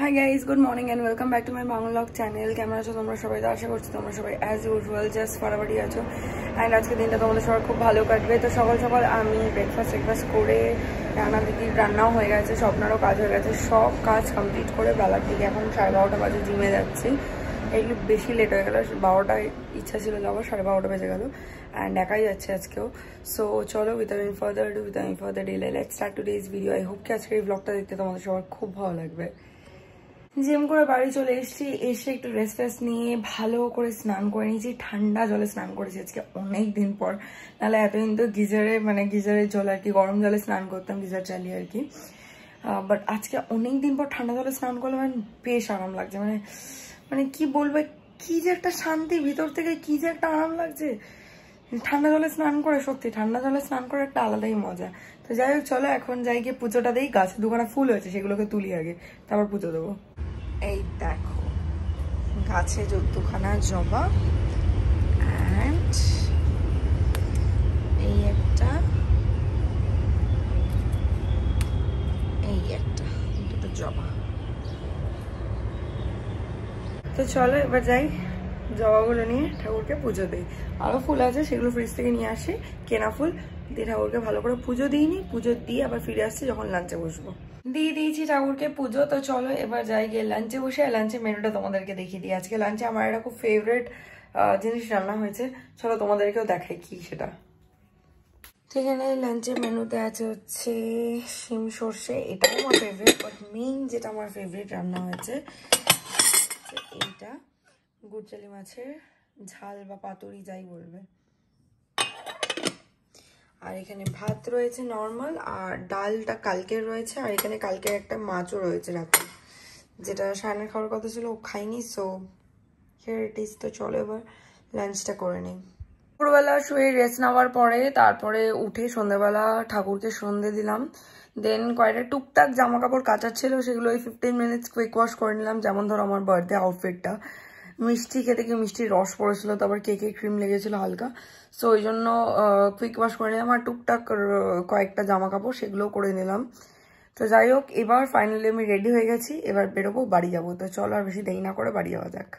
Hi guys, good morning and welcome back to my Bangla channel. কেমন আছো তোমরা সবাই? তো আশা করছি তোমরা সবাই as usual just ফটাফটি আছো and আজকে দিনটা তোমাদের সবার খুব ভালো কাটবে। তো সকাল সকাল আমি ব্রেকফাস্ট করে রান্না দিদি রান্নাও হয়ে গেছে, স্বপ্নারও কাজ হয়ে গেছে, সব কাজ কমপ্লিট করে বেলার দিকে এখন 12:30 বাজে জিমে যাচ্ছি। একটু বেশি লেট হয়ে গেল, 12টায় ইচ্ছা ছিল যাওয়ার, 12:30 বেজে গেল অ্যান্ড একাই যাচ্ছে আজকেও। সো চলো without further delay let's start today's video. I hope কি আজকের এই ব্লগটা দেখতে তোমাদের সবার খুব ভালো লাগবে। জিম করে বাড়ি চলে এসেছি, এসে একটু রেস্ট নিয়ে ভালো করে স্নান করে নিয়েছি, ঠান্ডা জলে স্নান করেছি আজকে অনেক দিন পর। নাহলে এতদিন তো গিজারের জল আর কি, গরম জলে স্নান করতাম গিজার চালিয়ে আর কি। বাট আজকে অনেক দিন পর ঠান্ডা জলে স্নান করলে বেশ আরাম লাগছে, মানে কি বলবো, কি যে একটা শান্তি ভিতর থেকে, কি যে একটা আরাম লাগছে ঠান্ডা জলে স্নান করে। সত্যি ঠান্ডা জলে স্নান করে একটা আলাদাই মজা। তো যাই হোক চলো এখন যাই গিয়ে পুজোটা দেই। গাছে দুখানা ফুল হয়েছে, সেগুলোকে তুলি আগে, তারপর পুজো দেবো। এই দেখো গাছে দুখানা জবা অ্যান্ড এই একটা দুটো জবা। তো চলো এবার যাই জবাগুলো নিয়ে ঠাকুরকে পুজো দিই। আরো ফুল আছে, সেগুলো ফ্রিজ থেকে নিয়ে আসি, কেনা ফুল দিয়ে ঠাকুরকে ভালো করে পুজো দিইনি, পুজো দিয়ে আবার ফিরে আসছি যখন লাঞ্চে বসবো। দিয়ে দিয়েছি ঠাকুরকে পুজো। তো চলো এবার যাই গিয়ে লাঞ্চে বসে, লাঞ্চের মেনুটা তোমাদেরকে দেখিয়ে দিই। আজকে লাঞ্চে আমার একটা খুব ফেভারিট জিনিস রান্না হয়েছে, চলো তোমাদেরকেও দেখাই কি সেটা। এখানে লাঞ্চের মেনুতে আছে হচ্ছে শিম সর্ষে, এটাও আমার ফেভারিট, বাট মেইন যেটা আমার ফেভারিট রান্না হয়েছে এইটা গুড়চালি মাছের ঝাল বা পাতুরি যাই বলবে। আর এখানে ভাত রয়েছে নর্মাল, আর ডালটা কালকের রয়েছে, আর এখানে কালকের একটা মাছও রয়েছে রাতে, যেটা সায়নের খাওয়ার কথা ছিল, ও খাইনি। So here it is. তো চলো এবার লাঞ্চটা করে নিই। দুপুরবেলা শুয়ে রেস্ট নেওয়ার পরে তারপরে উঠে সন্ধ্যাবেলা ঠাকুরকে সন্ধে দিলাম। দেন কয়েকটা টুকটাক জামা কাপড় কাচার ছিল, সেগুলো ওই 15 মিনিটস কুইক ওয়াশ করে নিলাম। যেমন ধরো আমার বার্থডে আউটফিটটা, মিষ্টি খেতে গিয়ে মিষ্টির রস পড়েছিল, তারপর কেকে ক্রিম লেগেছিল হালকা, সো ওই জন্য কুইক ওয়াশ করে নিলাম। আর টুকটাক কয়েকটা জামা কাপড় সেগুলোও করে নিলাম। তো যাই হোক এবার ফাইনালি আমি রেডি হয়ে গেছি, এবার বেরোবো, বাড়ি যাবো। তো চলো আর বেশি দেরি না করে বাড়ি যাওয়া যাক।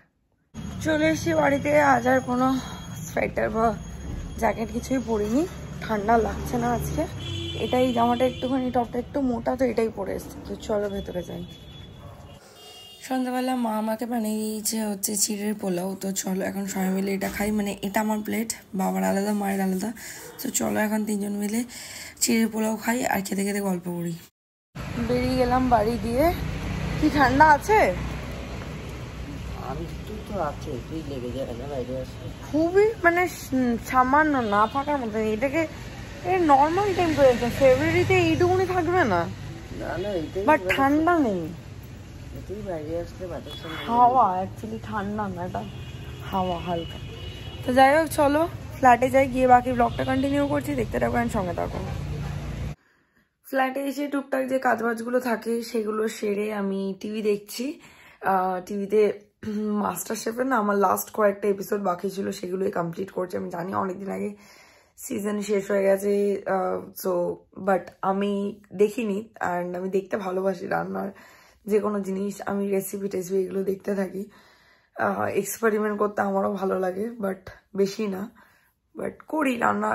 চলে এসেছি বাড়িতে, আজ আর কোনো সোয়েটার বা জ্যাকেট কিছুই পরিনি, ঠান্ডা লাগছে না আজকে। এটাই জামাটা একটুখানি, টপটা একটু মোটা, তো এটাই পরে এসছি। তো চলো ভেতরে যাই। সন্ধ্যাবেলা মা আমাকে বানিয়ে দিয়েছে হচ্ছে চিড়ের পোলাও। তো চলো এখন সবাই মিলে এটা খাই, মানে এটা আমার প্লেট, বাবার আলাদা মায়ের আলাদা। তো চলো এখন তিনজন মিলে চিড়ের পোলাও খাই আর খেতে খেতে গল্প করি। বেরিয়ে গেলাম বাড়ি দিয়ে। কি ঠান্ডা আছে? খুবই, মানে সামান্য না থাকার মতো। এটাকে নর্মাল টেম্পারেচার, ফেব্রুয়ারিতে এইটুকুনি থাকবে না, বাট ঠান্ডা নেই। হাওয়া অ্যাকচুয়ালি ঠান্ডা না, এটা হাওয়া হালকা। তো যাই হোক চলো ফ্ল্যাটে যাই, গিয়ে বাকি ব্লগটা কন্টিনিউ করছি, দেখতে থাকো আর সঙ্গে থাকো। ফ্ল্যাটে এসে টুকটাক যে কাজবাজগুলো থাকে সেগুলো সেরে আমি টিভি দেখছি। টিভিতে মাস্টার শেফের না আমার লাস্ট কয়েকটা এপিসোড বাকি ছিল, সেগুলোই কমপ্লিট করছি। আমি জানি অনেকদিন আগে সিজন শেষ হয়ে গেছে, সো বাট আমি দেখিনি। অ্যান্ড আমি দেখতে ভালোবাসি রান্নার যে কোনো জিনিস, আমি রেসিপি এগুলো দেখতে থাকি। এক্সপেরিমেন্ট করতে আমারও ভালো লাগে, বাট বেশি না, বাট করি রান্না,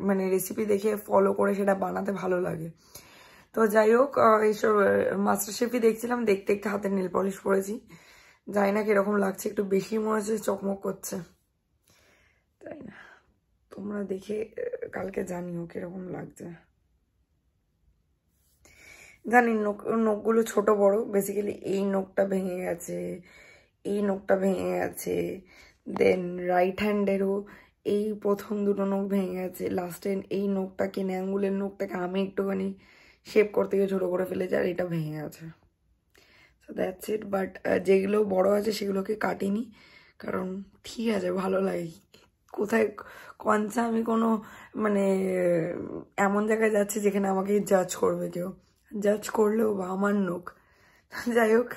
মানে রেসিপি দেখে ফলো করে সেটা বানাতে ভালো লাগে। তো যাই হোক এইসব মাস্টার শেফই দেখছিলাম, দেখতে দেখতে হাতে নেল পলিশ পরেছি, জানি না কিরকম লাগছে, একটু বেশি মনে হচ্ছে চকমক করছে, তাই না? তোমরা দেখে কালকে জানিও কিরকম লাগছে। জানি নখগুলো ছোট বড়, বেসিক্যালি এই নখটা ভেঙে গেছে, এই নখটা ভেঙে গেছে, দেন রাইট হ্যান্ডেরও এই প্রথম দুটো নখ ভেঙে গেছে, লাস্টে এই নখটাকে, আঙ্গুলের নখটাকে আমি একটুখানি শেপ করতে গিয়ে ছোটো করে ফেলেছি, আর এটা ভেঙে গেছে। So that's it. বাট যেগুলো বড় আছে সেগুলোকে কাটিনি, কারণ ঠিক আছে ভালো লাগে। কোথায় কনসা আমি কোনো মানে এমন জায়গায় যাচ্ছি যেখানে আমাকে জাজ করবে কেউ, জাজ করলেও বা আমার নখ। যাই হোক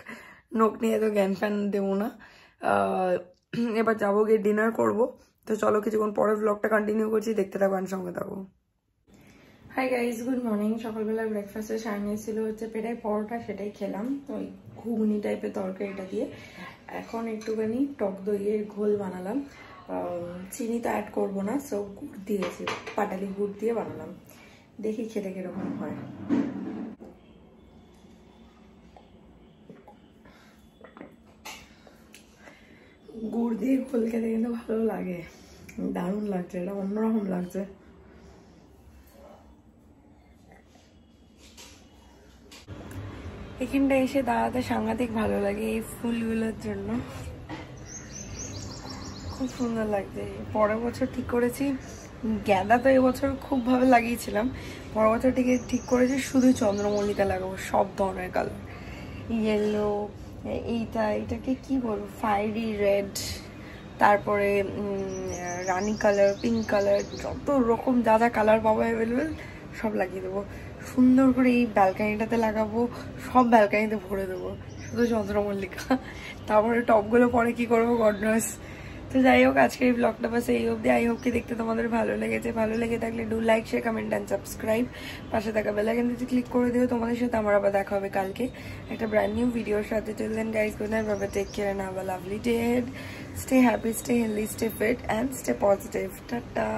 নখ নিয়ে তো জ্ঞান ফ্যান দেবো না। এবার যাবো গিয়ে ডিনার করবো। তো চলো কিছুক্ষণ পরে ব্লগটা কন্টিনিউ করছি, দেখতে থাকো আর সঙ্গে থাকো। Hi guys, good morning. সকালবেলা ব্রেকফাস্টে সামনে ছিল হচ্ছে পেটাই পরোটা, সেটাই খেলাম। তো ঘুগনি টাইপের তরকারিটা দিয়ে। এখন একটুখানি টক দইয়ের ঘোল বানালাম, চিনি তো অ্যাড করবো না, সো গুড় দিয়েছি, পাটালি গুড় দিয়ে বানালাম। দেখি খেতে কিরকম হয়। গুড় দিয়ে ঘোল খেতে কিন্তু ভালো লাগে, দারুণ লাগছে, এটা অন্যরকম লাগছে। এখানটা এসে দাঁড়াতে সাংঘাতিক ভালো লাগে এই ফুলগুলোর জন্য, খুব সুন্দর লাগছে। পরের বছর ঠিক করেছি, গাঁদা তো এবছর খুব ভাবে লাগিয়েছিলাম, পরের বছর ঠিক করেছি শুধু চন্দ্রমল্লিকা লাগাবো, সব ধরনের কালার, ইয়েলো, এটাকে কি বলবো, ফায়ারি রেড, তারপরে রানি কালার, পিঙ্ক কালার, যত রকম যা যা কালার পাবো অ্যাভেলেবেল সব লাগিয়ে দেবো। সুন্দর করে এই ব্যালকানিটাতে লাগাবো, সব ব্যালকানিতে ভরে দেবো শুধু চন্দ্রমল্লিকা। তারপরে টপগুলো পরে কি করবো গড নোস। তো যাই হোক, আজকের এই ব্লগটা বাস এই অবধি। আই হোপ কি দেখতে তোমাদের ভালো লেগেছে। ভালো লেগে থাকলে do like, share, comment and subscribe. পাশে থাকা বেল আইকনটিতে ক্লিক করে দিও। তোমাদের সাথে আমার আবার দেখা হবে কালকে একটা ব্র্যান্ড নিউ ভিডিওর সাথে। Till then guys, good night, bye bye, take care and have a lovely day. Stay happy, stay healthy, stay fit and stay positive. Tata.